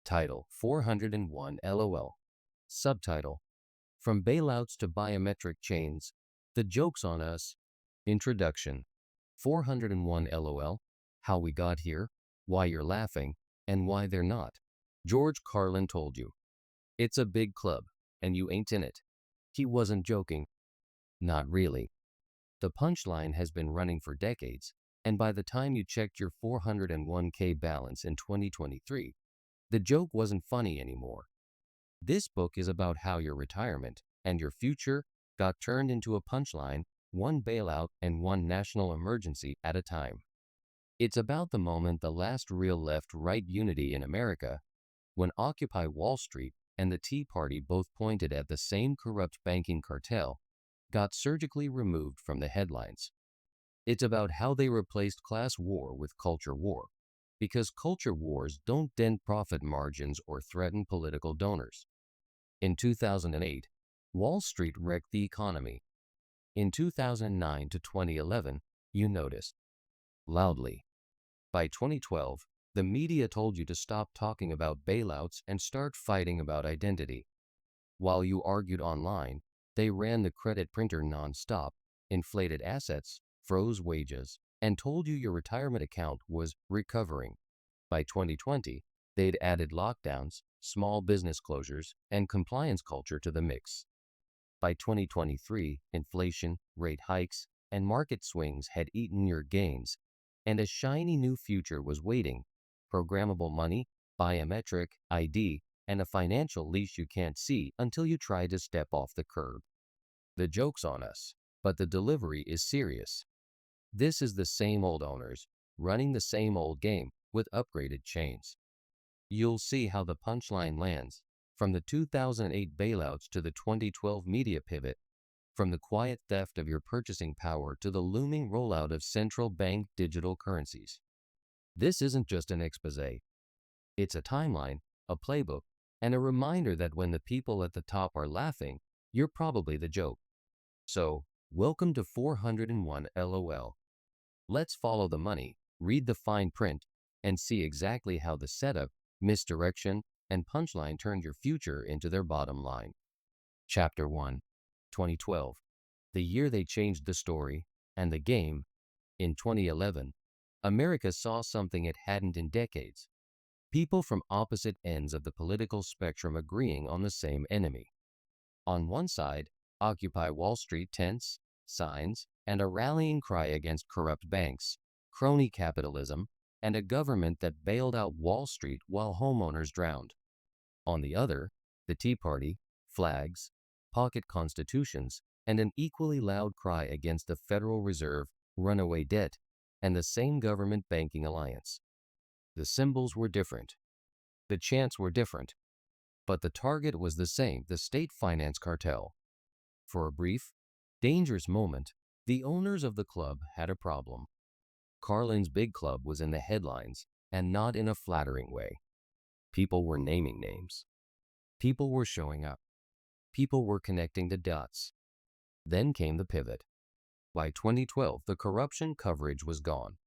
Title: 401 LOL. Subtitle: From Bailouts to Biometric Chains, The Joke's on Us. Introduction: 401 LOL, How We Got Here, Why You're Laughing, and Why They're Not. George Carlin told you. It's a big club, and you ain't in it. He wasn't joking. Not really. The punchline has been running for decades, and by the time you checked your 401k balance in 2023, the joke wasn't funny anymore. This book is about how your retirement and your future got turned into a punchline, one bailout and one national emergency at a time. It's about the moment the last real left-right unity in America, when Occupy Wall Street and the Tea Party both pointed at the same corrupt banking cartel, got surgically removed from the headlines. It's about how they replaced class war with culture war, because culture wars don't dent profit margins or threaten political donors. In 2008, Wall Street wrecked the economy. In 2009 to 2011, you noticed. Loudly. By 2012, the media told you to stop talking about bailouts and start fighting about identity. While you argued online, they ran the credit printer non-stop, inflated assets, froze wages, and told you your retirement account was recovering. By 2020, they'd added lockdowns, small business closures, and compliance culture to the mix. By 2023, inflation, rate hikes, and market swings had eaten your gains, and a shiny new future was waiting: programmable money, biometric ID, and a financial leash you can't see until you try to step off the curb. The joke's on us, but the delivery is serious. This is the same old owners, running the same old game with upgraded chains. You'll see how the punchline lands, from the 2008 bailouts to the 2012 media pivot, from the quiet theft of your purchasing power to the looming rollout of central bank digital currencies. This isn't just an exposé. It's a timeline, a playbook, and a reminder that when the people at the top are laughing, you're probably the joke. So, welcome to 401 LOL. Let's follow the money, read the fine print, and see exactly how the setup, misdirection, and punchline turned your future into their bottom line. Chapter 1, 2012, the year they changed the story and the game. In 2011, America saw something it hadn't in decades. People from opposite ends of the political spectrum agreeing on the same enemy. On one side, Occupy Wall Street tents, signs, and a rallying cry against corrupt banks, crony capitalism, and a government that bailed out Wall Street while homeowners drowned. On the other, the Tea Party, flags, pocket constitutions, and an equally loud cry against the Federal Reserve, runaway debt, and the same government banking alliance. The symbols were different. The chants were different. But the target was the same: the state finance cartel. For a brief, dangerous moment, the owners of the club had a problem. Carlin's big club was in the headlines, and not in a flattering way. People were naming names. People were showing up. People were connecting the dots. Then came the pivot. By 2012, the corruption coverage was gone.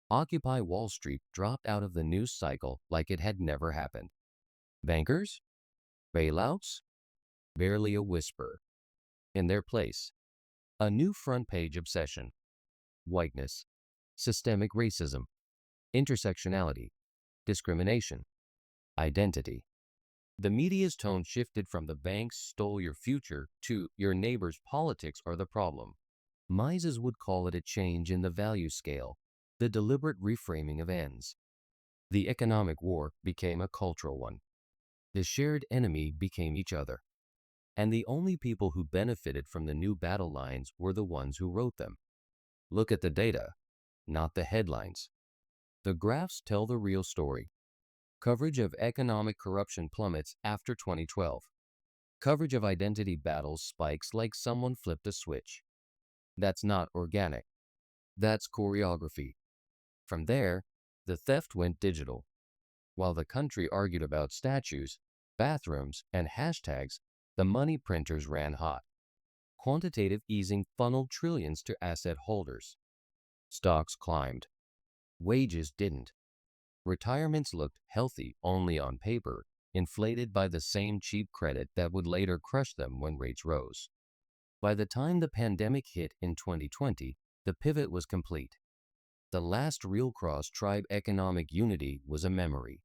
Occupy Wall Street dropped out of the news cycle like it had never happened. Bankers? Bailouts? Barely a whisper. In their place, a new front-page obsession: whiteness, systemic racism, intersectionality, discrimination, identity. The media's tone shifted from "the banks stole your future" to "your neighbor's politics are the problem." Mises would call it a change in the value scale, the deliberate reframing of ends. The economic war became a cultural one. The shared enemy became each other. And the only people who benefited from the new battle lines were the ones who wrote them. Look at the data, not the headlines. The graphs tell the real story. Coverage of economic corruption plummets after 2012. Coverage of identity battles spikes like someone flipped a switch. That's not organic. That's choreography. From there, the theft went digital. While the country argued about statues, bathrooms, and hashtags, the money printers ran hot. Quantitative easing funneled trillions to asset holders. Stocks climbed. Wages didn't. Retirements looked healthy only on paper, inflated by the same cheap credit that would later crush them when rates rose. By the time the pandemic hit in 2020, the pivot was complete. The last real cross-tribe economic unity was a memory.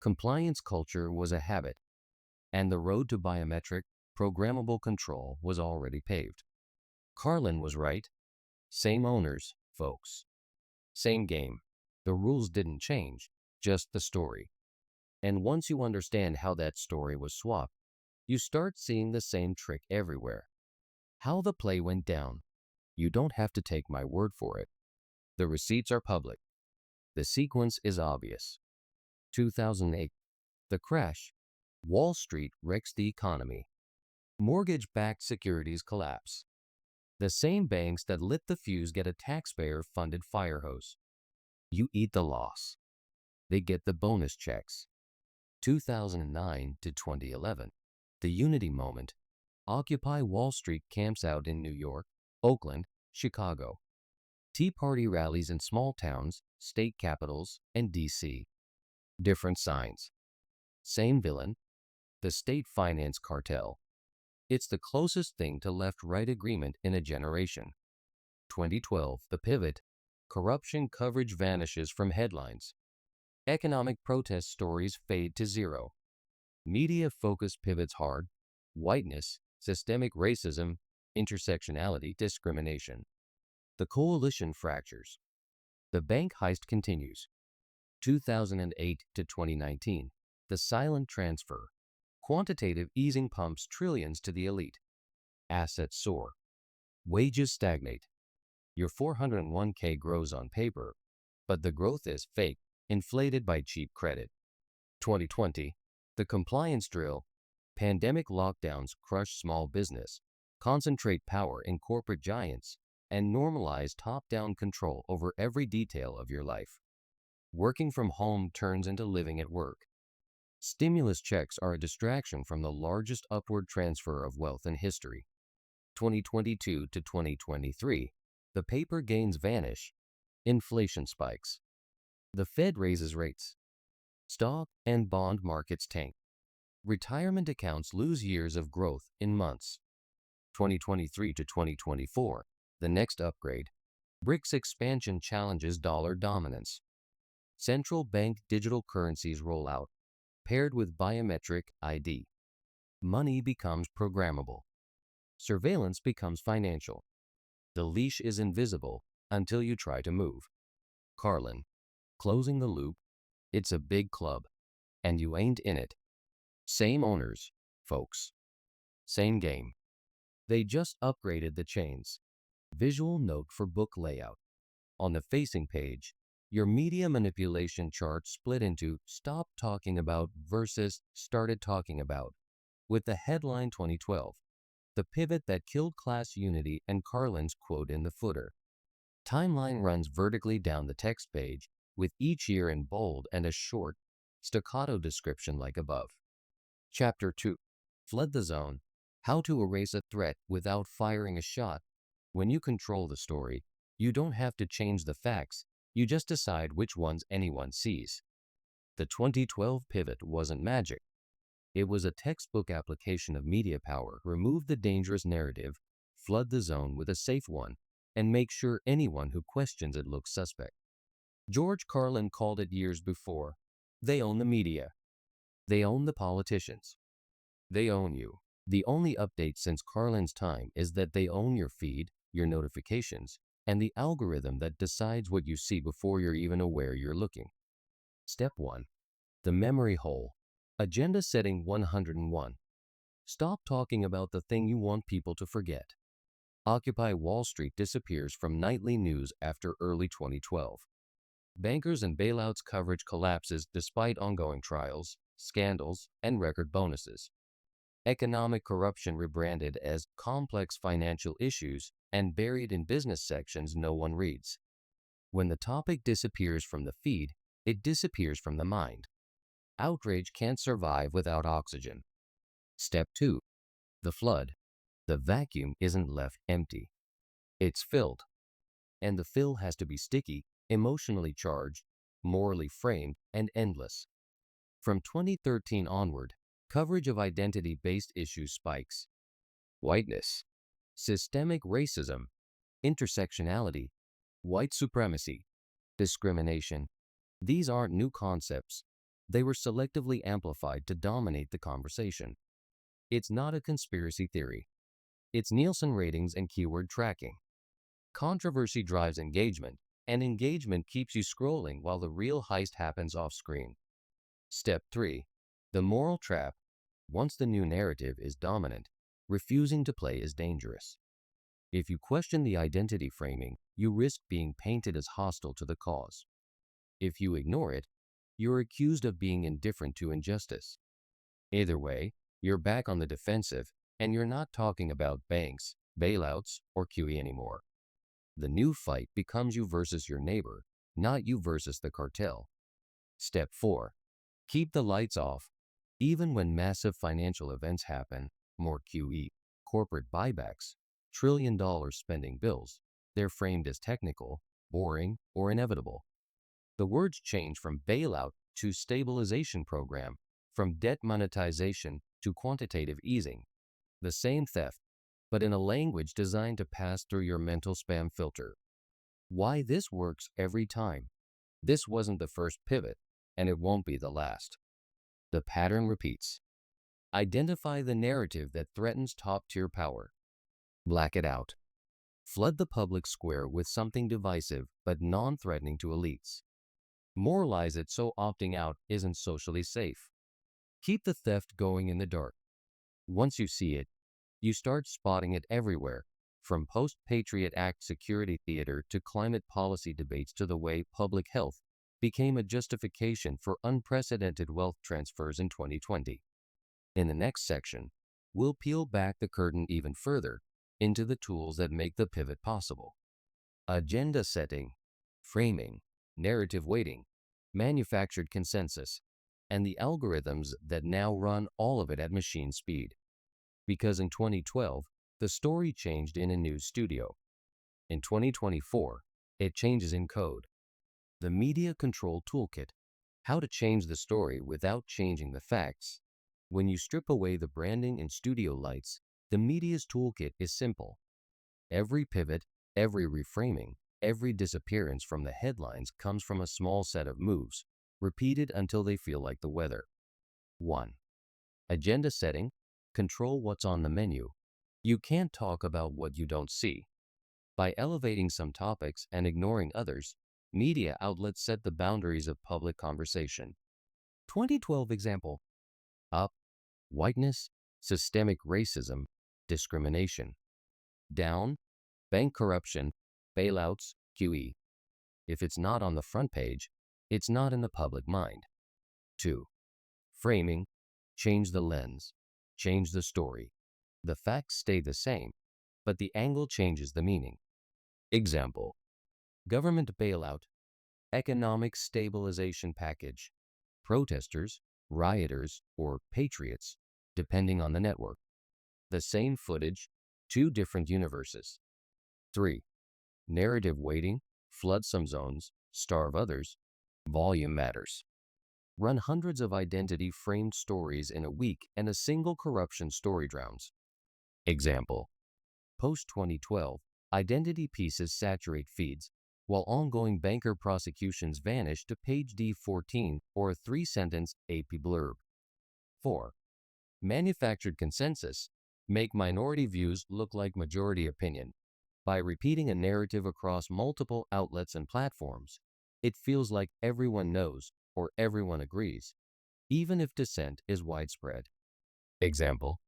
Compliance culture was a habit, and the road to biometric, programmable control was already paved. Carlin was right. Same owners, folks. Same game. The rules didn't change, just the story. And once you understand how that story was swapped, you start seeing the same trick everywhere. How the play went down. You don't have to take my word for it. The receipts are public. The sequence is obvious. 2008. The crash. Wall Street wrecks the economy. Mortgage-backed securities collapse. The same banks that lit the fuse get a taxpayer-funded fire hose. You eat the loss. They get the bonus checks. 2009 to 2011. The unity moment. Occupy Wall Street camps out in New York, Oakland, Chicago. Tea Party rallies in small towns, state capitals, and D.C. Different signs. Same villain. The state finance cartel. It's the closest thing to left-right agreement in a generation. 2012, the pivot. Corruption coverage vanishes from headlines. Economic protest stories fade to zero. Media focus pivots hard. Whiteness, systemic racism, intersectionality, discrimination. The coalition fractures. The bank heist continues. 2008 to 2019. The silent transfer. Quantitative easing pumps trillions to the elite. Assets soar. Wages stagnate. Your 401k grows on paper, but the growth is fake, inflated by cheap credit. 2020. The compliance drill. Pandemic lockdowns crush small business, concentrate power in corporate giants, and normalize top-down control over every detail of your life. Working from home turns into living at work. Stimulus checks are a distraction from the largest upward transfer of wealth in history. 2022 to 2023, the paper gains vanish. Inflation spikes. The Fed raises rates. Stock and bond markets tank. Retirement accounts lose years of growth in months. 2023 to 2024, the next upgrade. BRICS expansion challenges dollar dominance. Central bank digital currencies roll out, paired with biometric ID. Money becomes programmable. Surveillance becomes financial. The leash is invisible until you try to move. Carlin. Closing the loop. It's a big club, and you ain't in it. Same owners, folks. Same game. They just upgraded the chains. Visual note for book layout. On the facing page, your media manipulation chart split into Stop Talking About versus Started Talking About, with the headline 2012, the pivot that killed class unity, and Carlin's quote in the footer. Timeline runs vertically down the text page, with each year in bold and a short, staccato description like above. Chapter 2. Flood the Zone. How to erase a threat without firing a shot. When you control the story, you don't have to change the facts, you just decide which ones anyone sees. The 2012 pivot wasn't magic. It was a textbook application of media power. Remove the dangerous narrative, flood the zone with a safe one, and make sure anyone who questions it looks suspect. George Carlin called it years before. They own the media. They own the politicians. They own you. The only update since Carlin's time is that they own your feed, your notifications, and the algorithm that decides what you see before you're even aware you're looking. Step 1. The memory hole. Agenda setting 101. Stop talking about the thing you want people to forget. Occupy Wall Street disappears from nightly news after early 2012. Bankers and bailouts coverage collapses despite ongoing trials, scandals, and record bonuses. Economic corruption rebranded as complex financial issues and buried in business sections no one reads. When the topic disappears from the feed, it disappears from the mind. Outrage can't survive without oxygen. Step 2. The flood. The vacuum isn't left empty. It's filled. And the fill has to be sticky, emotionally charged, morally framed, and endless. From 2013 onward, coverage of identity-based issues spikes. Whiteness, systemic racism, intersectionality, white supremacy, discrimination. These aren't new concepts. They were selectively amplified to dominate the conversation. It's not a conspiracy theory. It's Nielsen ratings and keyword tracking. Controversy drives engagement, and engagement keeps you scrolling while the real heist happens off-screen. Step 3. The moral trap. Once the new narrative is dominant, refusing to play is dangerous. If you question the identity framing, you risk being painted as hostile to the cause. If you ignore it, you're accused of being indifferent to injustice. Either way, you're back on the defensive, and you're not talking about banks, bailouts, or QE anymore. The new fight becomes you versus your neighbor, not you versus the cartel. Step 4. Keep the lights off. Even when massive financial events happen, more QE, corporate buybacks, trillion-dollar spending bills, they're framed as technical, boring, or inevitable. The words change from bailout to stabilization program, from debt monetization to quantitative easing. The same theft, but in a language designed to pass through your mental spam filter. Why this works every time. This wasn't the first pivot, and it won't be the last. The pattern repeats. Identify the narrative that threatens top-tier power. Black it out. Flood the public square with something divisive but non-threatening to elites. Moralize it so opting out isn't socially safe. Keep the theft going in the dark. Once you see it, you start spotting it everywhere, from post-Patriot Act security theater to climate policy debates to the way public health became a justification for unprecedented wealth transfers in 2020. In the next section, we'll peel back the curtain even further into the tools that make the pivot possible. Agenda setting, framing, narrative weighting, manufactured consensus, and the algorithms that now run all of it at machine speed. Because in 2012, the story changed in a news studio. In 2024, it changes in code. The Media Control Toolkit, how to change the story without changing the facts. When you strip away the branding and studio lights, the media's toolkit is simple. Every pivot, every reframing, every disappearance from the headlines comes from a small set of moves, repeated until they feel like the weather. 1. Agenda setting. Control what's on the menu. You can't talk about what you don't see. By elevating some topics and ignoring others, media outlets set the boundaries of public conversation. 2012 example. Up, whiteness, systemic racism, discrimination. Down, bank corruption, bailouts, QE. If it's not on the front page, it's not in the public mind. 2. Framing. Change the lens. Change the story. The facts stay the same, but the angle changes the meaning. Example. Government bailout. Economic stabilization package. Protesters, rioters, or patriots, depending on the network. The same footage, two different universes. 3. Narrative weighting. Flood some zones, starve others. Volume matters. Run hundreds of identity-framed stories in a week and a single corruption story drowns. Example. Post-2012, identity pieces saturate feeds, while ongoing banker prosecutions vanish to page D14 or a 3-sentence AP blurb. 4. Manufactured consensus. Make minority views look like majority opinion. By repeating a narrative across multiple outlets and platforms, it feels like everyone knows or everyone agrees, even if dissent is widespread. Example.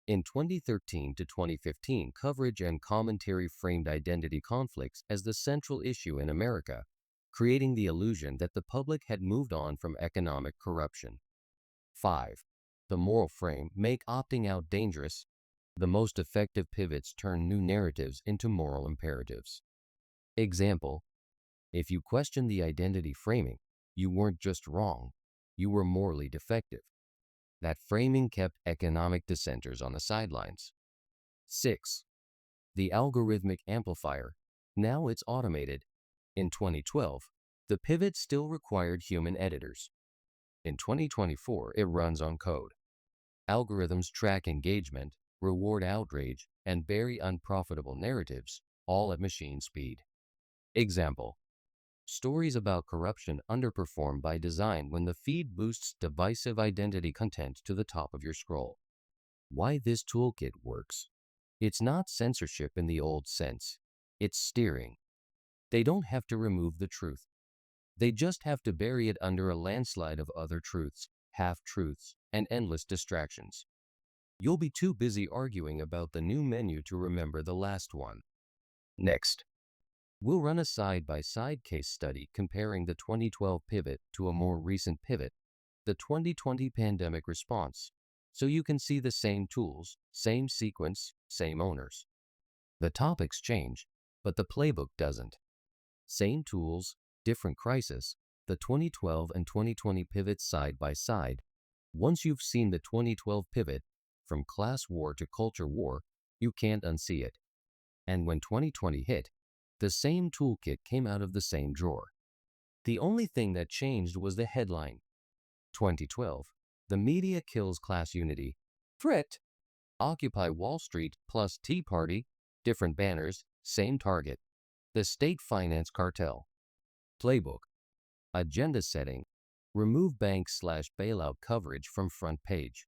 In 2013 to 2015, coverage and commentary framed identity conflicts as the central issue in America, creating the illusion that the public had moved on from economic corruption. 5. The moral frame. Make opting out dangerous. The most effective pivots turn new narratives into moral imperatives. Example. If you question the identity framing, you weren't just wrong, you were morally defective. That framing kept economic dissenters on the sidelines. 6. The algorithmic amplifier. Now it's automated. In 2012, The pivot still required human editors. In 2024, it runs on code. Algorithms track engagement, reward outrage, and bury unprofitable narratives, all at machine speed. Example: stories about corruption underperform by design when the feed boosts divisive identity content to the top of your scroll. Why this toolkit works? It's not censorship in the old sense. It's steering. They don't have to remove the truth. They just have to bury it under a landslide of other truths, half-truths, and endless distractions. You'll be too busy arguing about the new menu to remember the last one. Next, we'll run a side-by-side case study comparing the 2012 pivot to a more recent pivot, the 2020 pandemic response, so you can see the same tools, same sequence, same owners. The topics change, but the playbook doesn't. Same tools, different crisis, the 2012 and 2020 pivots side by side. Once you've seen the 2012 pivot, from class war to culture war, you can't unsee it. And when 2020 hit, the same toolkit came out of the same drawer. The only thing that changed was the headline. 2012, the media kills class unity. Threat. Occupy Wall Street plus Tea Party, different banners, same target. The state finance cartel. Playbook. Agenda setting. Remove bank/bailout coverage from front page.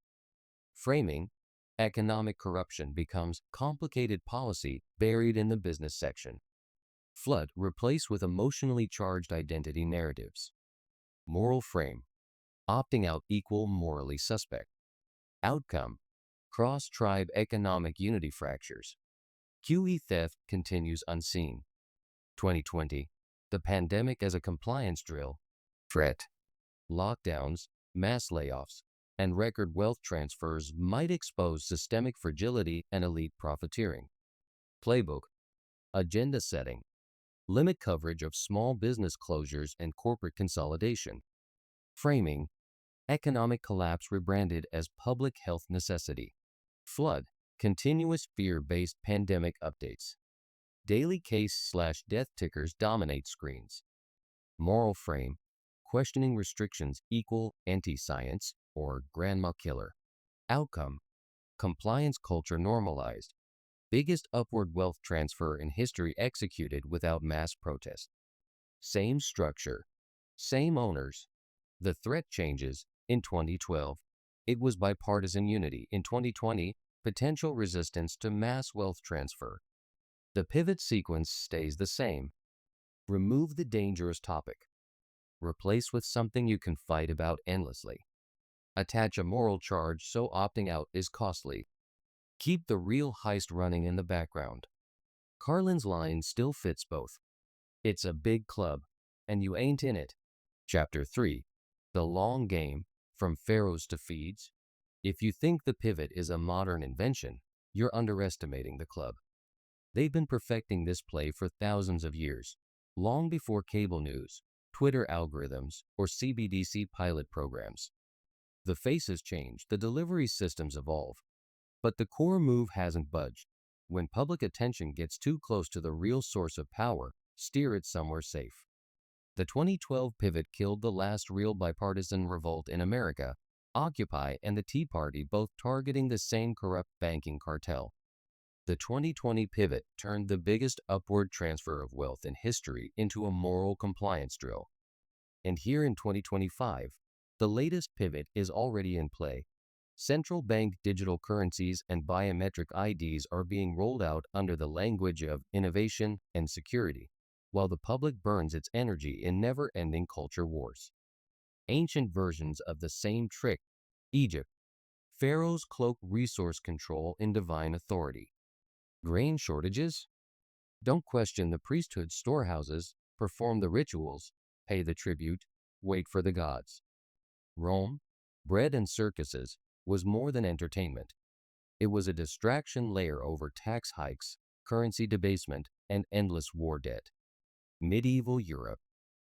Framing. Economic corruption becomes complicated policy buried in the business section. Flood. Replace with emotionally charged identity narratives. Moral frame. Opting out equal morally suspect. Outcome. Cross-tribe economic unity fractures. QE theft continues unseen. 2020. The pandemic as a compliance drill. Threat. Lockdowns, mass layoffs, and record wealth transfers might expose systemic fragility and elite profiteering. Playbook. Agenda setting. Limit coverage of small business closures and corporate consolidation. Framing. Economic collapse rebranded as public health necessity. Flood. Continuous fear-based pandemic updates. Daily case/death tickers dominate screens. Moral frame. Questioning restrictions equal anti-science or grandma killer. Outcome. Compliance culture normalized. Biggest upward wealth transfer in history executed without mass protest. Same structure. Same owners. The threat changes. In 2012, it was bipartisan unity. In 2020, potential resistance to mass wealth transfer. The pivot sequence stays the same. Remove the dangerous topic. Replace with something you can fight about endlessly. Attach a moral charge so opting out is costly. Keep the real heist running in the background. Carlin's line still fits both. It's a big club, and you ain't in it. Chapter 3. The Long Game, From Pharaohs to Feeds. If you think the pivot is a modern invention, you're underestimating the club. They've been perfecting this play for thousands of years, long before cable news, Twitter algorithms, or CBDC pilot programs. The faces change, the delivery systems evolve, but the core move hasn't budged. When public attention gets too close to the real source of power, steer it somewhere safe. The 2012 pivot killed the last real bipartisan revolt in America, Occupy and the Tea Party both targeting the same corrupt banking cartel. The 2020 pivot turned the biggest upward transfer of wealth in history into a moral compliance drill. And here in 2025, the latest pivot is already in play. Central bank digital currencies and biometric IDs are being rolled out under the language of innovation and security, while the public burns its energy in never-ending culture wars. Ancient versions of the same trick. Egypt. Pharaohs cloak resource control in divine authority. Grain shortages? Don't question the priesthood storehouses, perform the rituals, pay the tribute, wait for the gods. Rome, bread and circuses, was more than entertainment. It was a distraction layer over tax hikes, currency debasement, and endless war debt. Medieval Europe.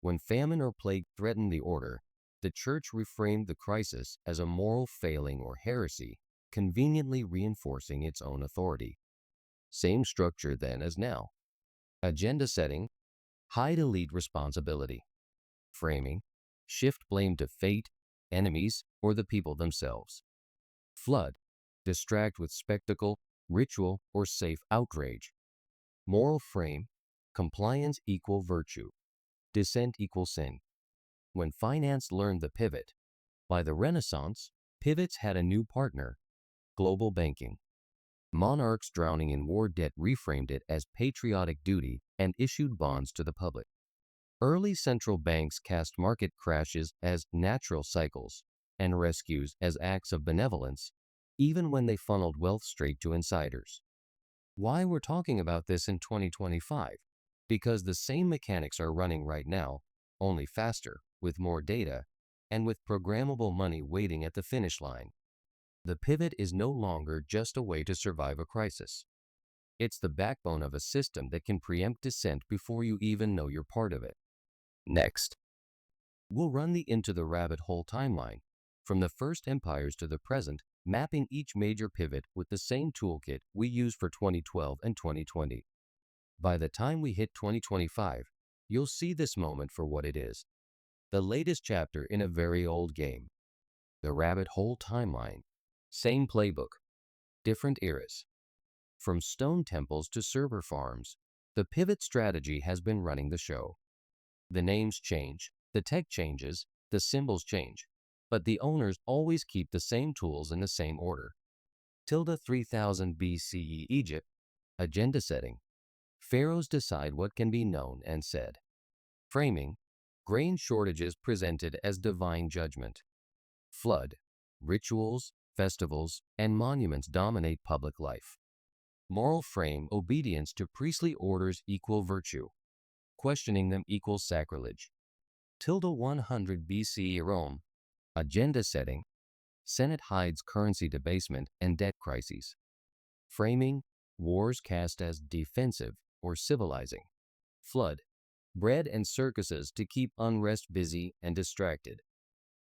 When famine or plague threatened the order, the church reframed the crisis as a moral failing or heresy, conveniently reinforcing its own authority. Same structure then as now. Agenda setting, hide elite responsibility. Framing, shift blame to fate, enemies, or the people themselves. Flood, distract with spectacle, ritual, or safe outrage. Moral frame, compliance equal virtue, dissent equal sin. When finance learned the pivot, by the Renaissance, pivots had a new partner, global banking. Monarchs drowning in war debt reframed it as patriotic duty and issued bonds to the public. Early central banks cast market crashes as natural cycles and rescues as acts of benevolence, even when they funneled wealth straight to insiders. Why we're talking about this in 2025? Because the same mechanics are running right now, only faster, with more data, and with programmable money waiting at the finish line. The pivot is no longer just a way to survive a crisis. It's the backbone of a system that can preempt dissent before you even know you're part of it. Next, we'll run the Into the Rabbit Hole timeline, from the first empires to the present, mapping each major pivot with the same toolkit we used for 2012 and 2020. By the time we hit 2025, you'll see this moment for what it is. The latest chapter in a very old game. The Rabbit Hole timeline. Same playbook, different eras. From stone temples to server farms, the pivot strategy has been running the show. The names change, the tech changes, the symbols change, but the owners always keep the same tools in the same order. 3000 BCE Egypt, agenda setting. Pharaohs decide what can be known and said. Framing, grain shortages presented as divine judgment. Flood, rituals, festivals, and monuments dominate public life. Moral frame, obedience to priestly orders equal virtue. Questioning them equals sacrilege. 100 BCE Rome, agenda setting. Senate hides currency debasement and debt crises. Framing, wars cast as defensive or civilizing. Flood, bread and circuses to keep unrest busy and distracted.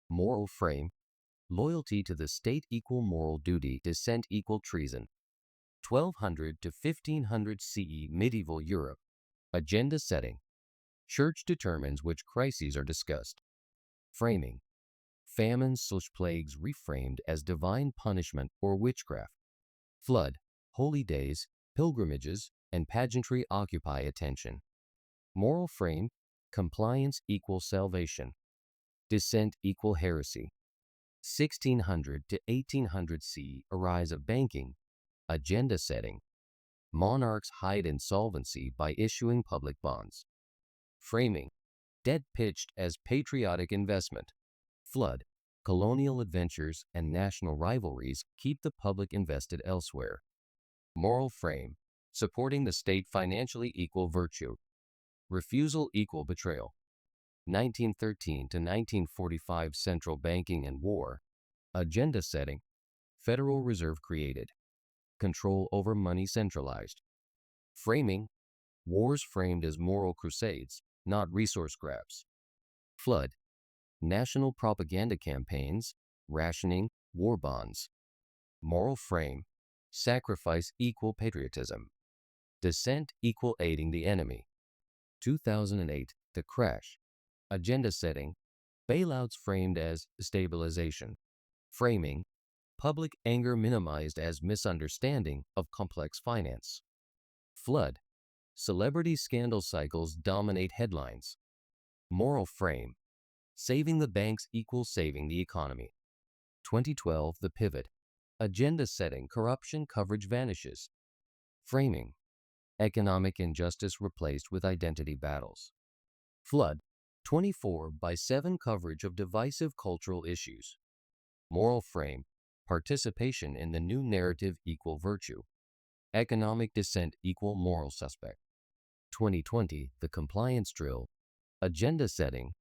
Moral frame, loyalty to the state equal moral duty, dissent equal treason. 1200 to 1500 CE medieval Europe, agenda setting. Church determines which crises are discussed. Framing, famines/plagues reframed as divine punishment or witchcraft. Flood, holy days, pilgrimages, and pageantry occupy attention. Moral frame, compliance equals salvation. Dissent equal heresy. 1600 to 1800 CE arise of banking, agenda setting. Monarchs hide insolvency by issuing public bonds. Framing, debt pitched as patriotic investment. Flood, colonial adventures and national rivalries keep the public invested elsewhere. Moral frame, supporting the state financially equal virtue. Refusal equal betrayal. 1913 to 1945 central banking and war, agenda setting. Federal Reserve created. Control over money centralized. Framing, wars framed as moral crusades, not resource grabs. Flood, national propaganda campaigns, rationing, war bonds. Moral frame, sacrifice equal patriotism. Dissent equal aiding the enemy. 2008, the crash. Agenda setting, bailouts framed as stabilization. Framing, public anger minimized as misunderstanding of complex finance. Flood, celebrity scandal cycles dominate headlines. Moral frame, saving the banks equals saving the economy. 2012, the pivot. Agenda setting, corruption coverage vanishes. Framing, economic injustice replaced with identity battles. Flood, 24/7 coverage of divisive cultural issues. Moral frame, participation in the new narrative equal virtue. Economic dissent equal moral suspect. 2020, the compliance drill. Agenda setting,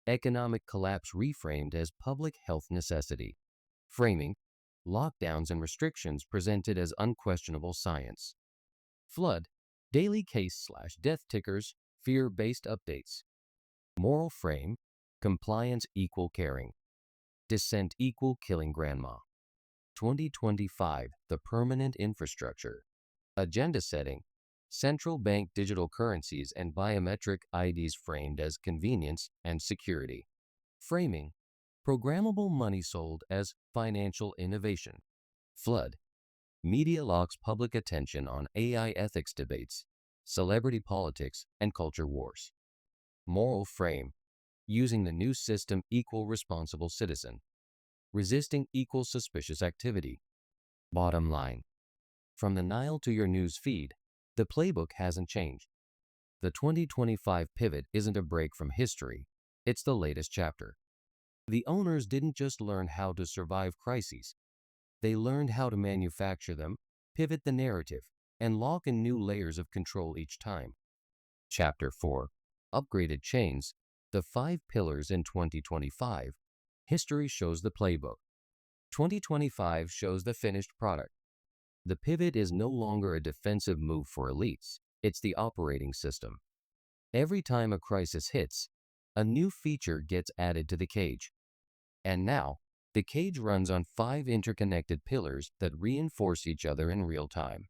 economic collapse reframed as public health necessity. Framing, lockdowns and restrictions presented as unquestionable science. Flood, daily case/death tickers, fear-based updates. Moral frame, compliance equal caring. Dissent equal killing grandma. 2025, the permanent infrastructure. Agenda setting, central bank digital currencies and biometric IDs framed as convenience and security. Framing, programmable money sold as financial innovation. Flood, media locks public attention on AI ethics debates, celebrity politics, and culture wars. Moral frame, using the new system equal responsible citizen, resisting equal suspicious activity. Bottom line, from the Nile to your news feed, the playbook hasn't changed. The 2025 pivot isn't a break from history, it's the latest chapter. The owners didn't just learn how to survive crises, they learned how to manufacture them, pivot the narrative, and lock in new layers of control each time. Chapter 4, Upgraded Chains, the 5 Pillars in 2025. History shows the playbook. 2025 shows the finished product. The pivot is no longer a defensive move for elites, it's the operating system. Every time a crisis hits, a new feature gets added to the cage. And now, the cage runs on 5 interconnected pillars that reinforce each other in real time.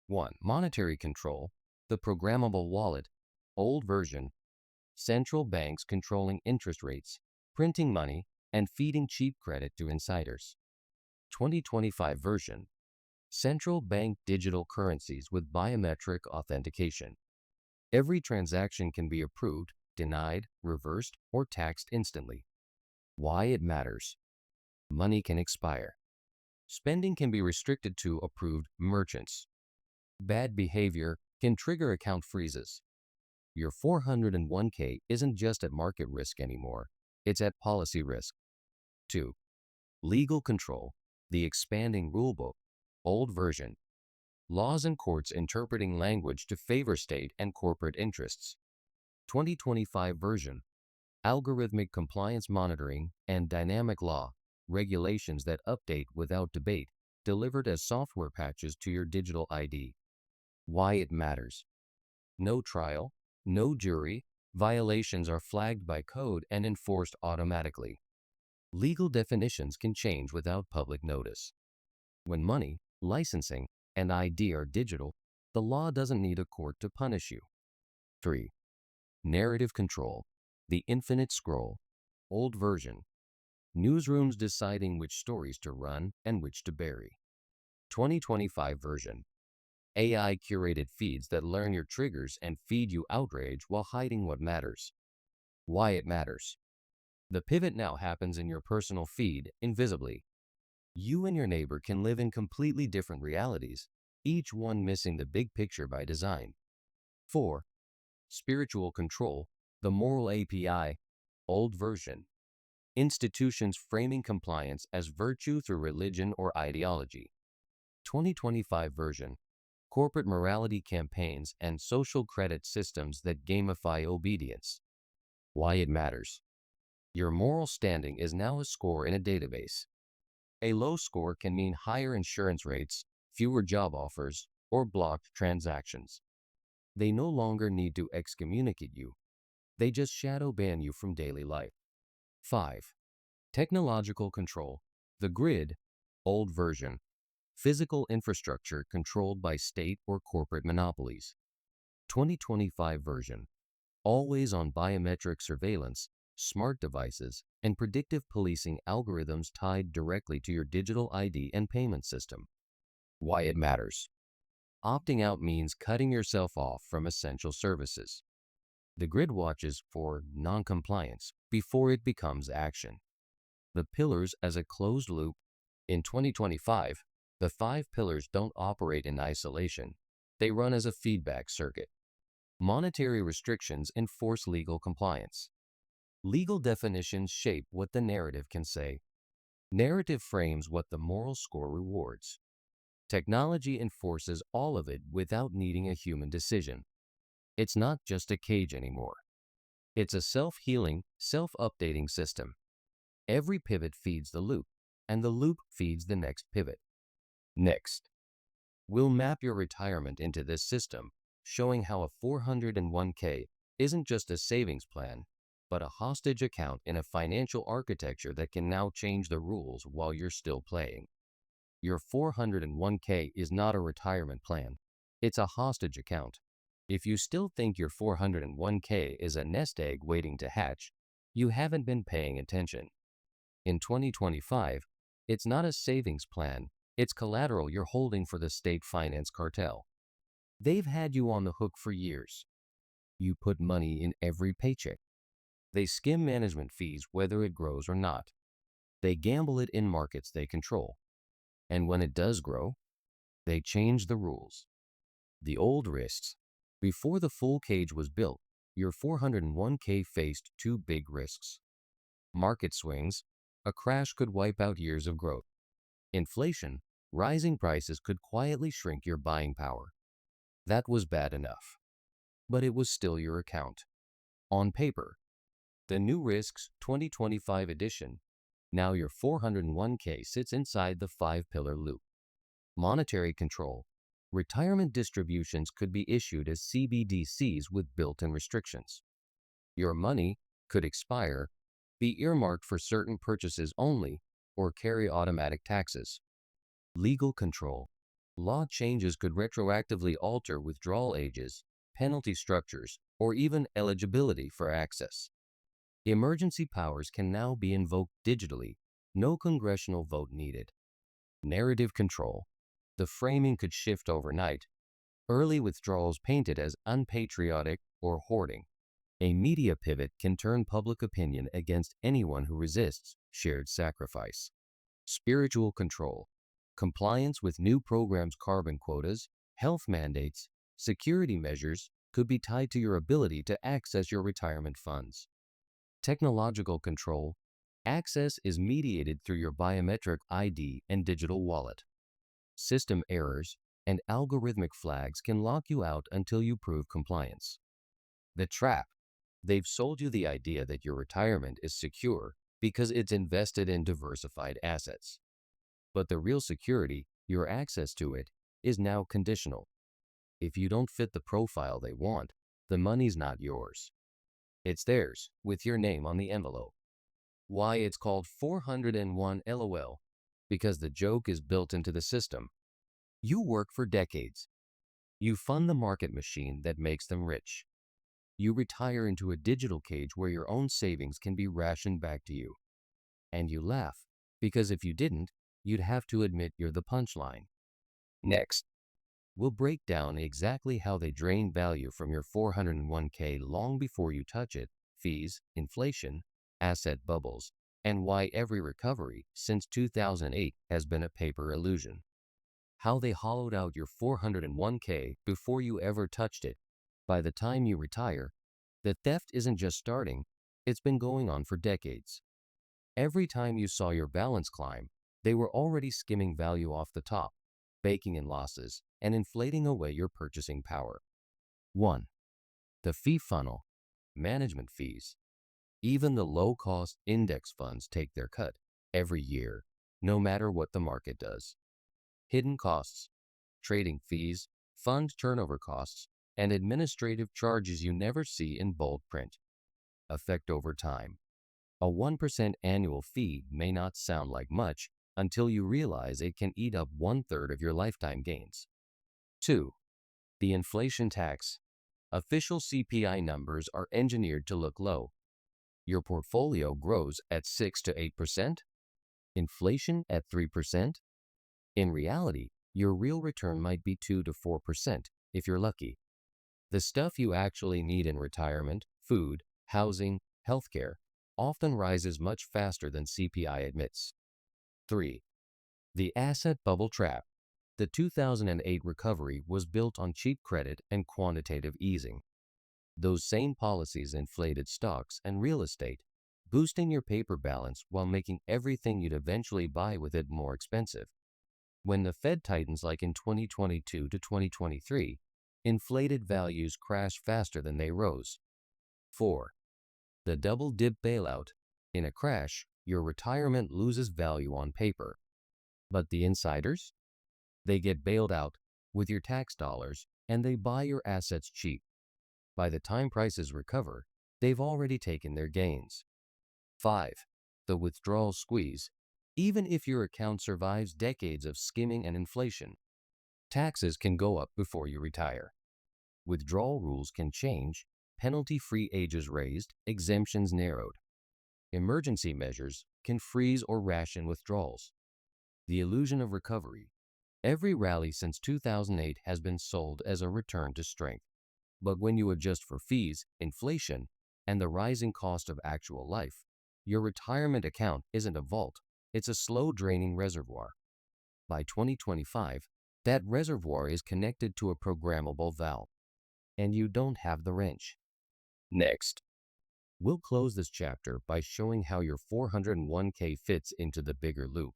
1. Monetary control, the programmable wallet, old version, central banks controlling interest rates, printing money, and feeding cheap credit to insiders. 2025 version, central bank digital currencies with biometric authentication. Every transaction can be approved, denied, reversed, or taxed instantly. Why it matters. Money can expire. Spending can be restricted to approved merchants. Bad behavior can trigger account freezes. Your 401k isn't just at market risk anymore, it's at policy risk. 2. Legal control, the expanding rulebook, old version. Laws and courts interpreting language to favor state and corporate interests. 2025 version, algorithmic compliance monitoring and dynamic law, regulations that update without debate, delivered as software patches to your digital ID. Why it matters. No trial, no jury, violations are flagged by code and enforced automatically. Legal definitions can change without public notice. When money, licensing, and ID are digital, the law doesn't need a court to punish you. 3. Narrative control, the infinite scroll, old version. Newsrooms deciding which stories to run and which to bury. 2025 version, AI curated feeds that learn your triggers and feed you outrage while hiding what matters. Why it matters. The pivot now happens in your personal feed, invisibly. You and your neighbor can live in completely different realities, each one missing the big picture by design. 4. Spiritual control, the moral API, old version. Institutions framing compliance as virtue through religion or ideology. 2025 version, corporate morality campaigns and social credit systems that gamify obedience. Why it matters. Your moral standing is now a score in a database. A low score can mean higher insurance rates, fewer job offers, or blocked transactions. They no longer need to excommunicate you. They just shadow ban you from daily life. 5. Technological control, the grid, old version. Physical infrastructure controlled by state or corporate monopolies. 2025 version, always on biometric surveillance, smart devices, and predictive policing algorithms tied directly to your digital ID and payment system. Why it matters. Opting out means cutting yourself off from essential services. The grid watches for non-compliance before it becomes action. The pillars as a closed loop. In 2025, the 5 pillars don't operate in isolation. They run as a feedback circuit. Monetary restrictions enforce legal compliance. Legal definitions shape what the narrative can say. Narrative frames what the moral score rewards. Technology enforces all of it without needing a human decision. It's not just a cage anymore. It's a self-healing, self-updating system. Every pivot feeds the loop, and the loop feeds the next pivot. Next, we'll map your retirement into this system, showing how a 401k isn't just a savings plan, but a hostage account in a financial architecture that can now change the rules while you're still playing. Your 401k is not a retirement plan. It's a hostage account. If you still think your 401k is a nest egg waiting to hatch, you haven't been paying attention. In 2025, it's not a savings plan, it's collateral you're holding for the state finance cartel. They've had you on the hook for years. You put money in every paycheck. They skim management fees whether it grows or not. They gamble it in markets they control. And when it does grow, they change the rules. The old risks. Before the full cage was built, your 401k faced two big risks. Market swings. A crash could wipe out years of growth. Inflation. Rising prices could quietly shrink your buying power. That was bad enough. But it was still your account. On paper. The New Risks 2025 edition. Now your 401k sits inside the five-pillar loop. Monetary control. Retirement distributions could be issued as CBDCs with built-in restrictions. Your money could expire, be earmarked for certain purchases only, or carry automatic taxes. Legal control. Law changes could retroactively alter withdrawal ages, penalty structures, or even eligibility for access. Emergency powers can now be invoked digitally, no congressional vote needed. Narrative control. The framing could shift overnight. Early withdrawals painted as unpatriotic or hoarding. A media pivot can turn public opinion against anyone who resists shared sacrifice. Spiritual control. Compliance with new programs' carbon quotas, health mandates, security measures could be tied to your ability to access your retirement funds. Technological control. Access is mediated through your biometric ID and digital wallet. System errors and algorithmic flags can lock you out until you prove compliance. The trap. They've sold you the idea that your retirement is secure because it's invested in diversified assets. But the real security, your access to it, is now conditional. If you don't fit the profile they want, the money's not yours. It's theirs, with your name on the envelope. Why it's called 401 LOL? Because the joke is built into the system. You work for decades. You fund the market machine that makes them rich. You retire into a digital cage where your own savings can be rationed back to you. And you laugh, because if you didn't, you'd have to admit you're the punchline. Next, we'll break down exactly how they drain value from your 401k long before you touch it, fees, inflation, asset bubbles, and why every recovery since 2008 has been a paper illusion. How they hollowed out your 401k before you ever touched it. By the time you retire, the theft isn't just starting, it's been going on for decades. Every time you saw your balance climb, they were already skimming value off the top, baking in losses, and inflating away your purchasing power. 1. The fee funnel. Management fees. Even the low-cost index funds take their cut every year, no matter what the market does. Hidden costs. Trading fees, fund turnover costs, and administrative charges you never see in bold print. Effect over time. A 1% annual fee may not sound like much until you realize it can eat up 1/3 of your lifetime gains. 2. The inflation tax. Official CPI numbers are engineered to look low. Your portfolio grows at 6 to 8%, inflation at 3%. In reality, your real return might be 2 to 4% if you're lucky. The stuff you actually need in retirement, food, housing, healthcare, often rises much faster than CPI admits. 3. The asset bubble trap. The 2008 recovery was built on cheap credit and quantitative easing. Those same policies inflated stocks and real estate, boosting your paper balance while making everything you'd eventually buy with it more expensive. When the Fed tightens like in 2022 to 2023, inflated values crash faster than they rose. 4. The double dip bailout. In a crash, your retirement loses value on paper. But the insiders? They get bailed out with your tax dollars and they buy your assets cheap. By the time prices recover, they've already taken their gains. 5. The withdrawal squeeze. Even if your account survives decades of skimming and inflation, Taxes can go up before you retire. Withdrawal rules can change, penalty-free ages raised, exemptions narrowed. Emergency measures can freeze or ration withdrawals. The illusion of recovery. Every rally since 2008 has been sold as a return to strength. But when you adjust for fees, inflation, and the rising cost of actual life, your retirement account isn't a vault, it's a slow-draining reservoir. By 2025, that reservoir is connected to a programmable valve, and you don't have the wrench. Next, we'll close this chapter by showing how your 401k fits into the bigger loop.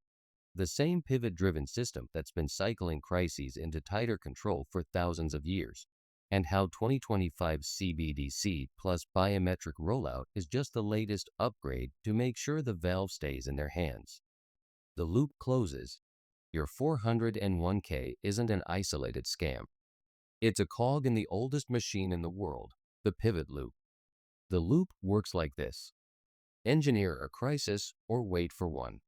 The same pivot-driven system that's been cycling crises into tighter control for thousands of years, and how 2025 CBDC plus biometric rollout is just the latest upgrade to make sure the valve stays in their hands. The loop closes. Your 401k isn't an isolated scam. It's a cog in the oldest machine in the world, the pivot loop. The loop works like this. Engineer a crisis or wait for one.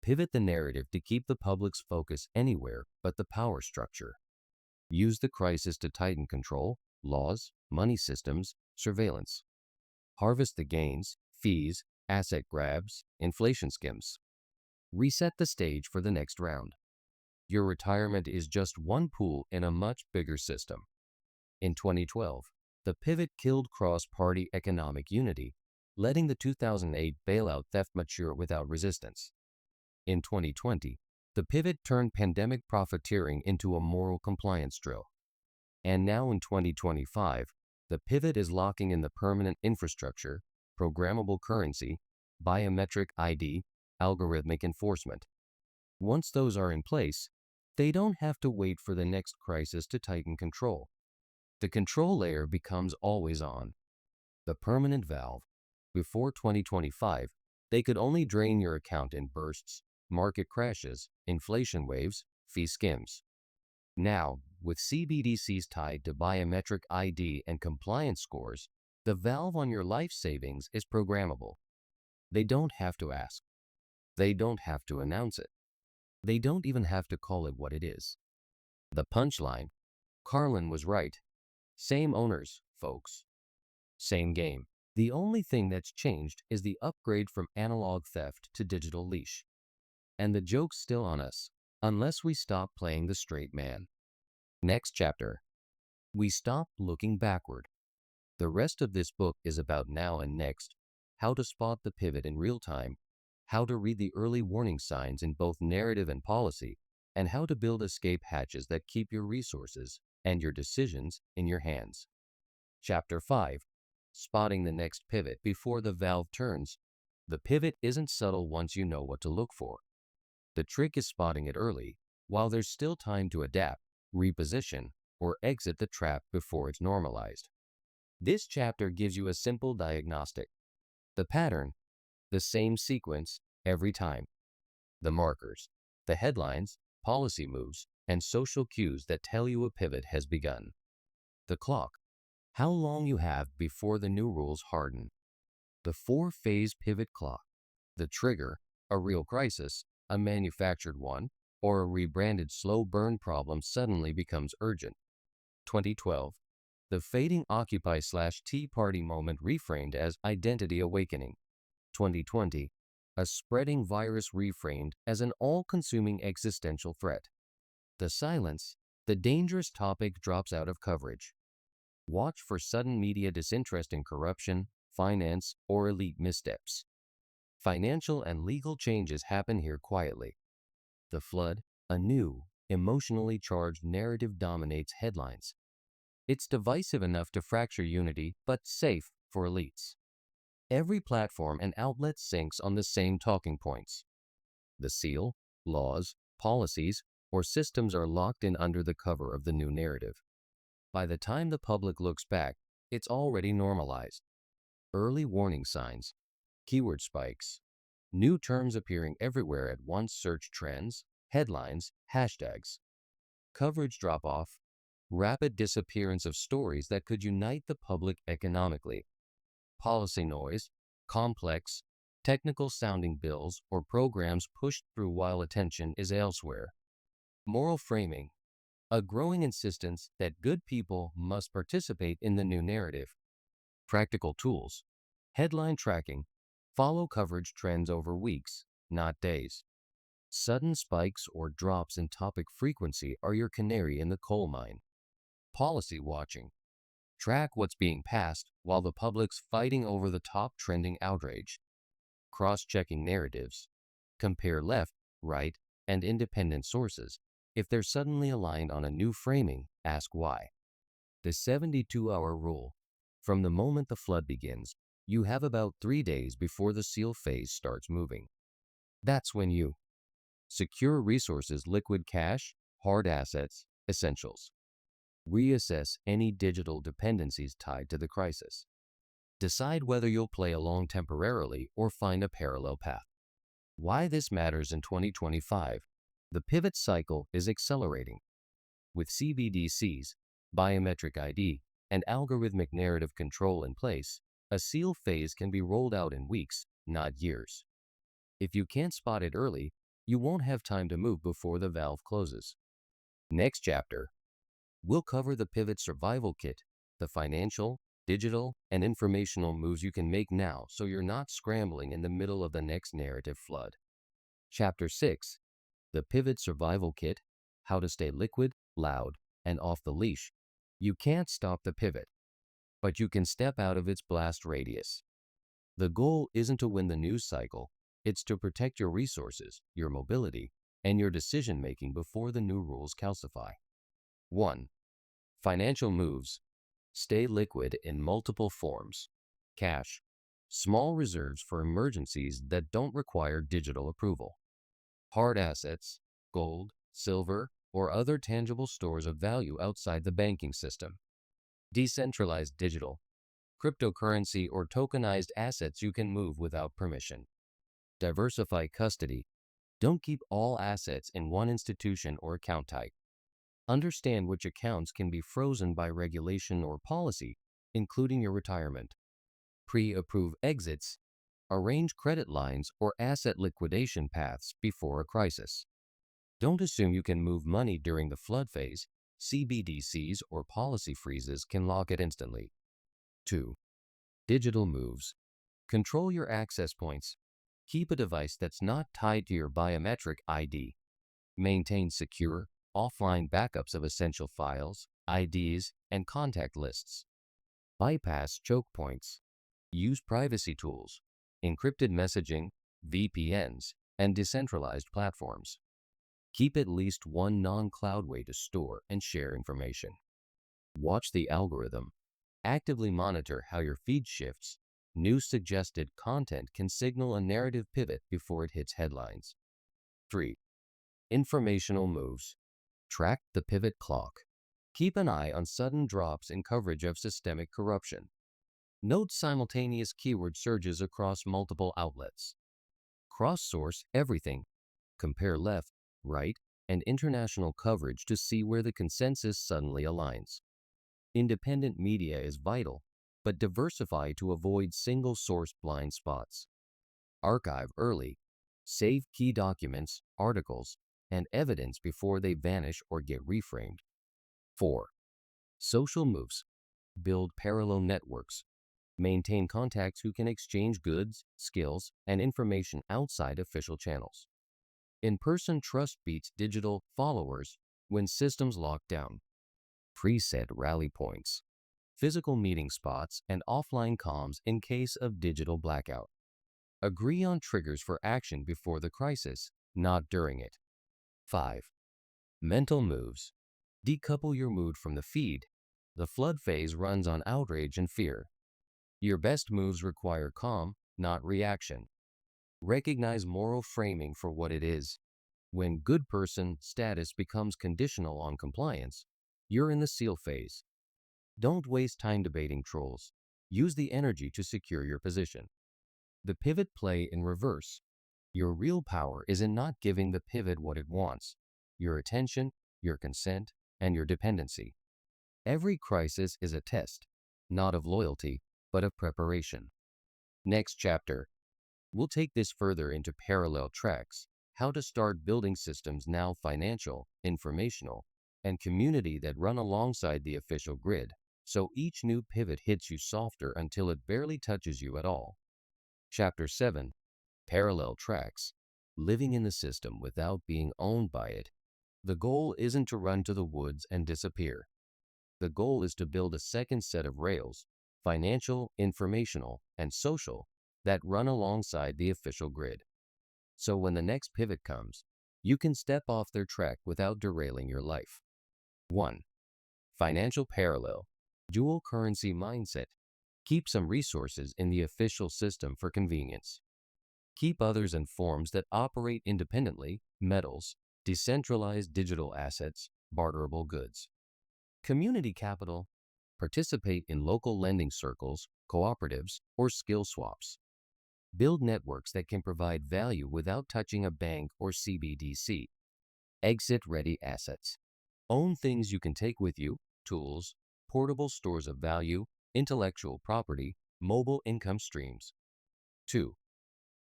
Pivot the narrative to keep the public's focus anywhere but the power structure. Use the crisis to tighten control, laws, money systems, surveillance. Harvest the gains, fees, asset grabs, inflation skims. Reset the stage for the next round. Your retirement is just one pool in a much bigger system. In 2012, the pivot killed cross-party economic unity, letting the 2008 bailout theft mature without resistance. In 2020, the pivot turned pandemic profiteering into a moral compliance drill. And now in 2025, the pivot is locking in the permanent infrastructure, programmable currency, biometric ID, algorithmic enforcement. Once those are in place, they don't have to wait for the next crisis to tighten control. The control layer becomes always on. The permanent valve. Before 2025, they could only drain your account in bursts, market crashes, inflation waves, fee skims. Now, with CBDCs tied to biometric ID and compliance scores, the valve on your life savings is programmable. They don't have to ask. They don't have to announce it. They don't even have to call it what it is. The punchline: Carlin was right. Same owners, folks. Same game. The only thing that's changed is the upgrade from analog theft to digital leash. And the joke's still on us, unless we stop playing the straight man. Next chapter. We stop looking backward. The rest of this book is about now and next, how to spot the pivot in real time, how to read the early warning signs in both narrative and policy, and how to build escape hatches that keep your resources and your decisions in your hands. Chapter 5. Spotting the next pivot before the valve turns. The pivot isn't subtle once you know what to look for. The trick is spotting it early, while there's still time to adapt, reposition, or exit the trap before it's normalized. This chapter gives you a simple diagnostic. The pattern, the same sequence every time. The markers, the headlines, policy moves, and social cues that tell you a pivot has begun. The clock, how long you have before the new rules harden. The 4-phase pivot clock. The trigger, a real crisis, a manufactured one, or a rebranded slow burn problem suddenly becomes urgent. 2012. The fading Occupy/Tea Party moment reframed as identity awakening. 2020. A spreading virus reframed as an all-consuming existential threat. The silence, the dangerous topic drops out of coverage. Watch for sudden media disinterest in corruption, finance, or elite missteps. Financial and legal changes happen here quietly. The flood, a new, emotionally charged narrative dominates headlines. It's divisive enough to fracture unity, but safe for elites. Every platform and outlet syncs on the same talking points. The seal, laws, policies, or systems are locked in under the cover of the new narrative. By the time the public looks back, it's already normalized. Early warning signs, keyword spikes, new terms appearing everywhere at once: search trends, headlines, hashtags. Coverage drop-off, rapid disappearance of stories that could unite the public economically. Policy noise, complex, technical-sounding bills or programs pushed through while attention is elsewhere. Moral framing, a growing insistence that good people must participate in the new narrative. Practical tools. Headline tracking. Follow coverage trends over weeks, not days. Sudden spikes or drops in topic frequency are your canary in the coal mine. Policy watching. Track what's being passed while the public's fighting over the top trending outrage. Cross-checking narratives. Compare left, right, and independent sources. If they're suddenly aligned on a new framing, ask why. The 72-hour rule. From the moment the flood begins, you have about 3 days before the seal phase starts moving. That's when you secure resources, liquid cash, hard assets, essentials. Reassess any digital dependencies tied to the crisis. Decide whether you'll play along temporarily or find a parallel path. Why this matters in 2025. The pivot cycle is accelerating. With CBDCs, biometric ID, and algorithmic narrative control in place, a seal phase can be rolled out in weeks, not years. If you can't spot it early, you won't have time to move before the valve closes. Next chapter, we'll cover the Pivot Survival Kit, the financial, digital, and informational moves you can make now so you're not scrambling in the middle of the next narrative flood. Chapter 6, the Pivot Survival Kit, how to stay liquid, loud, and off the leash. You can't stop the pivot, but you can step out of its blast radius. The goal isn't to win the news cycle, it's to protect your resources, your mobility, and your decision-making before the new rules calcify. 1. Financial moves. Stay liquid in multiple forms. Cash. Small reserves for emergencies that don't require digital approval. Hard assets, gold, silver, or other tangible stores of value outside the banking system. Decentralized digital. Cryptocurrency or tokenized assets you can move without permission. Diversify custody. Don't keep all assets in one institution or account type. Understand which accounts can be frozen by regulation or policy, including your retirement. Pre-approve exits. Arrange credit lines or asset liquidation paths before a crisis. Don't assume you can move money during the flood phase. CBDCs or policy freezes can lock it instantly. 2. Digital moves. Control your access points. Keep a device that's not tied to your biometric ID. Maintain secure, offline backups of essential files, IDs, and contact lists. Bypass choke points. Use privacy tools, encrypted messaging, VPNs, and decentralized platforms. Keep at least one non-cloud way to store and share information. Watch the algorithm. Actively monitor how your feed shifts. New suggested content can signal a narrative pivot before it hits headlines. 3. Informational moves. Track the pivot clock. Keep an eye on sudden drops in coverage of systemic corruption. Note simultaneous keyword surges across multiple outlets. Cross-source everything. Compare left, right, and international coverage to see where the consensus suddenly aligns. Independent media is vital, but diversify to avoid single-source blind spots. Archive early. Save key documents, articles, and evidence before they vanish or get reframed. 4. Social moves. Build parallel networks. Maintain contacts who can exchange goods, skills, and information outside official channels. In-person trust beats digital followers when systems lock down. Preset rally points. Physical meeting spots and offline comms in case of digital blackout. Agree on triggers for action before the crisis, not during it. 5. Mental moves. Decouple your mood from the feed. The flood phase runs on outrage and fear. Your best moves require calm, not reaction. Recognize moral framing for what it is. When good person status becomes conditional on compliance, you're in the seal phase. Don't waste time debating trolls. Use the energy to secure your position. The pivot play in reverse. Your real power is in not giving the pivot what it wants, your attention, your consent, and your dependency. Every crisis is a test, not of loyalty, but of preparation. Next chapter, we'll take this further into parallel tracks, how to start building systems now financial, informational, and community that run alongside the official grid, so each new pivot hits you softer until it barely touches you at all. Chapter 7. Parallel Tracks. Living in the system without being owned by it. The goal isn't to run to the woods and disappear. The goal is to build a second set of rails, financial, informational, and social, that run alongside the official grid. So when the next pivot comes, you can step off their track without derailing your life. 1. Financial parallel. Dual currency mindset. Keep some resources in the official system for convenience. Keep others in forms that operate independently, metals, decentralized digital assets, barterable goods. Community capital. Participate in local lending circles, cooperatives, or skill swaps. Build networks that can provide value without touching a bank or CBDC. Exit-ready assets. Own things you can take with you, tools, portable stores of value, intellectual property, mobile income streams. 2.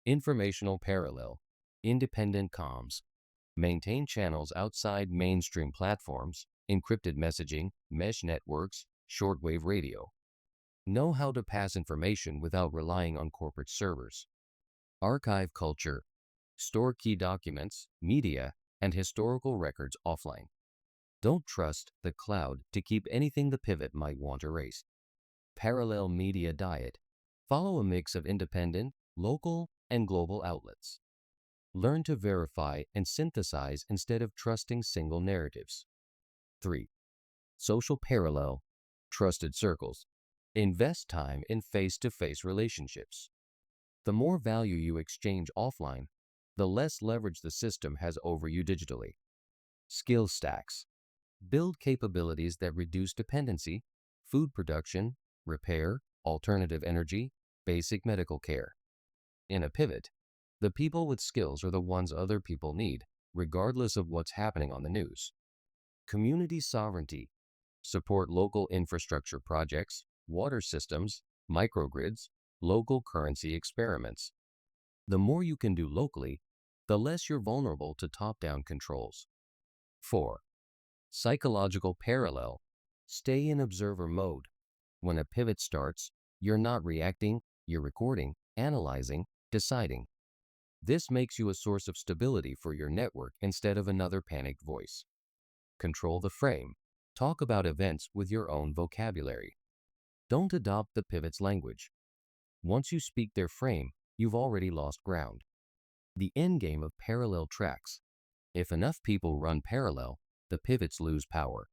Informational parallel. Independent comms. Maintain channels outside mainstream platforms, encrypted messaging, mesh networks, shortwave radio. Know how to pass information without relying on corporate servers. Archive culture. Store key documents, media, and historical records offline. Don't trust the cloud to keep anything the pivot might want erased. Parallel media diet. Follow a mix of independent, local, and global outlets. Learn to verify and synthesize instead of trusting single narratives. 3. Social parallel. Trusted circles. Invest time in face-to-face relationships. The more value you exchange offline, the less leverage the system has over you digitally. Skill stacks. Build capabilities that reduce dependency, food production, repair, alternative energy, basic medical care. In a pivot, the people with skills are the ones other people need, regardless of what's happening on the news. Community sovereignty. Support local infrastructure projects, water systems, microgrids, local currency experiments. The more you can do locally, the less you're vulnerable to top-down controls. 4. Psychological parallel. Stay in observer mode. When a pivot starts, you're not reacting, you're recording, analyzing, deciding. This makes you a source of stability for your network instead of another panicked voice. Control the frame. Talk about events with your own vocabulary. Don't adopt the pivot's language. Once you speak their frame, you've already lost ground. The endgame of parallel tracks. If enough people run parallel, the pivots lose power.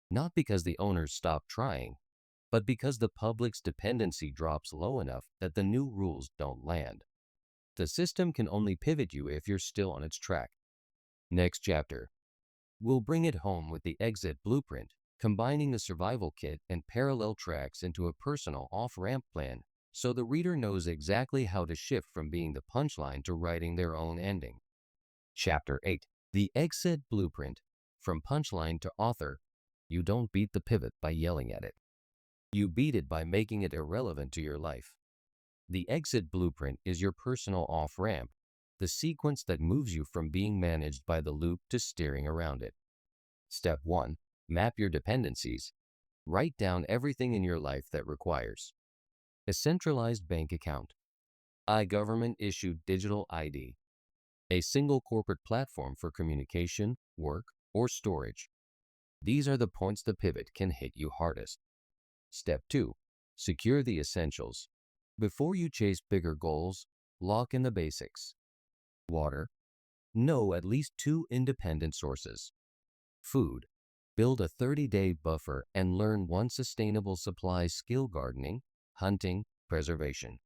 Not because the owners stop trying, but because the public's dependency drops low enough that the new rules don't land. The system can only pivot you if you're still on its track. Next chapter. We'll bring it home with the exit blueprint, combining the survival kit and parallel tracks into a personal off-ramp plan so the reader knows exactly how to shift from being the punchline to writing their own ending. Chapter 8. The exit blueprint. From punchline to author, you don't beat the pivot by yelling at it. You beat it by making it irrelevant to your life. The exit blueprint is your personal off-ramp, the sequence that moves you from being managed by the loop to steering around it. Step 1. Map your dependencies. Write down everything in your life that requires a centralized bank account, a government-issued digital ID, a single corporate platform for communication, work, or storage. These are the points the pivot can hit you hardest. Step 2. Secure the essentials. Before you chase bigger goals, lock in the basics. Water. Know at least 2 independent sources. Food. Build a 30-day buffer and learn 1 sustainable supply skill: gardening, hunting, preservation.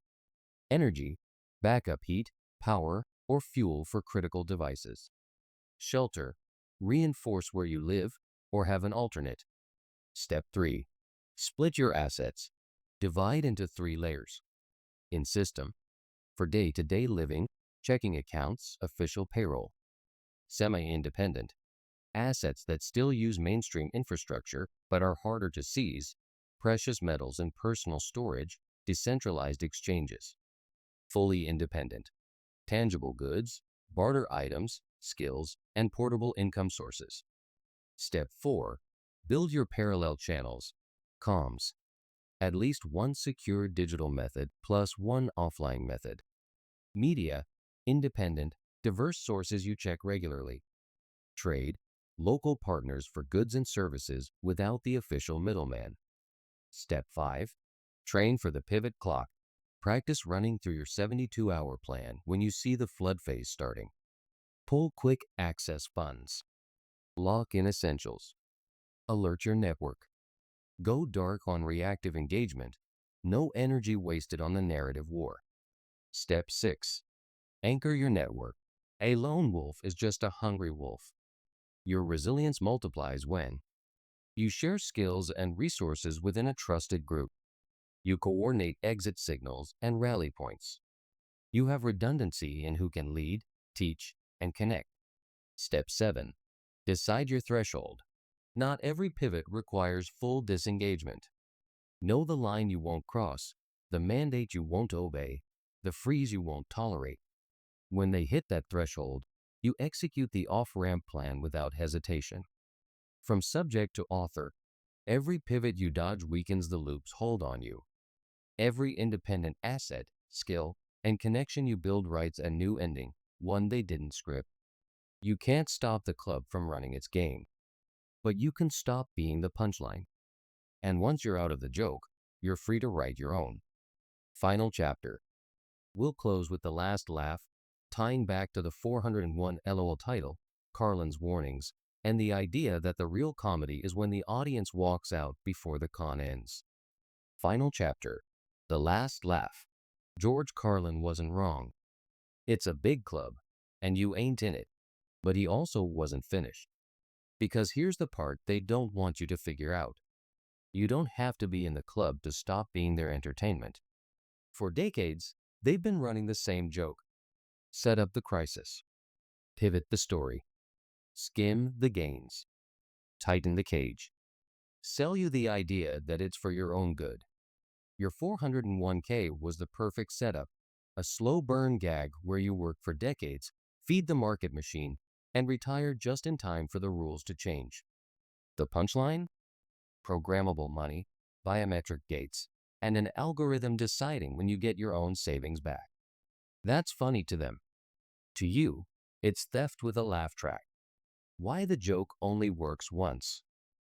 Energy. Backup heat, power, or fuel for critical devices. Shelter. Reinforce where you live or have an alternate. Step 3. Split your assets. Divide into 3 layers. In system. For day-to-day living, checking accounts, official payroll. Semi-independent. Assets that still use mainstream infrastructure but are harder to seize, precious metals and personal storage, decentralized exchanges. Fully independent. Tangible goods, barter items, skills, and portable income sources. Step 4. Build your parallel channels, comms. At least one secure digital method plus one offline method. Media, independent, diverse sources you check regularly. Trade, local partners for goods and services without the official middleman. Step 5. Train for the pivot clock. Practice running through your 72-hour plan when you see the flood phase starting. Pull quick access funds. Lock in essentials. Alert your network. Go dark on reactive engagement. No energy wasted on the narrative war. Step 6. Anchor your network. A lone wolf is just a hungry wolf. Your resilience multiplies when you share skills and resources within a trusted group. You coordinate exit signals and rally points. You have redundancy in who can lead, teach, and connect. Step 7. Decide your threshold. Not every pivot requires full disengagement. Know the line you won't cross, the mandate you won't obey, the freeze you won't tolerate. When they hit that threshold, you execute the off-ramp plan without hesitation. From subject to author, every pivot you dodge weakens the loop's hold on you. Every independent asset, skill, and connection you build writes a new ending, one they didn't script. You can't stop the club from running its game, but you can stop being the punchline. And once you're out of the joke, you're free to write your own. Final chapter. We'll close with the last laugh, tying back to the 401 LOL title, Carlin's warnings, and the idea that the real comedy is when the audience walks out before the con ends. Final chapter. The last laugh. George Carlin wasn't wrong. It's a big club, and you ain't in it. But he also wasn't finished. Because here's the part they don't want you to figure out. You don't have to be in the club to stop being their entertainment. For decades, they've been running the same joke. Set up the crisis. Pivot the story. Skim the gains. Tighten the cage. Sell you the idea that it's for your own good. Your 401k was the perfect setup. A slow burn gag where you work for decades, feed the market machine, and retire just in time for the rules to change. The punchline? Programmable money, biometric gates, and an algorithm deciding when you get your own savings back. That's funny to them. To you, it's theft with a laugh track. Why the joke only works once.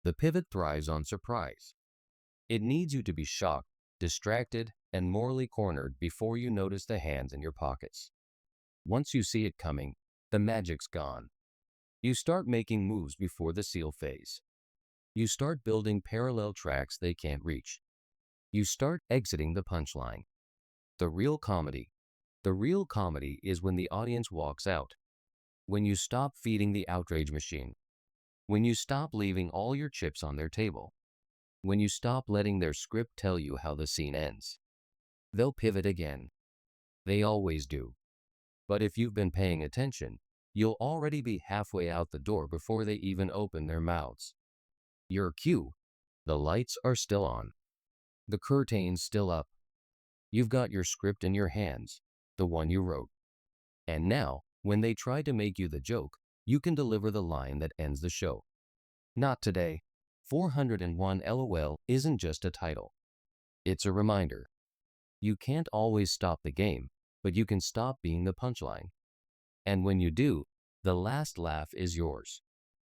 The pivot thrives on surprise. It needs you to be shocked, distracted, and morally cornered before you notice the hands in your pockets. Once you see it coming, the magic's gone. You start making moves before the seal phase. You start building parallel tracks they can't reach. You start exiting the punchline. The real comedy is when the audience walks out. When you stop feeding the outrage machine. When you stop leaving all your chips on their table. When you stop letting their script tell you how the scene ends. They'll pivot again. They always do. But if you've been paying attention, you'll already be halfway out the door before they even open their mouths. Your cue. The lights are still on. The curtain's still up. You've got your script in your hands, the one you wrote. And now, when they try to make you the joke, you can deliver the line that ends the show. Not today. 401 LOL isn't just a title. It's a reminder. You can't always stop the game, but you can stop being the punchline. And when you do, the last laugh is yours.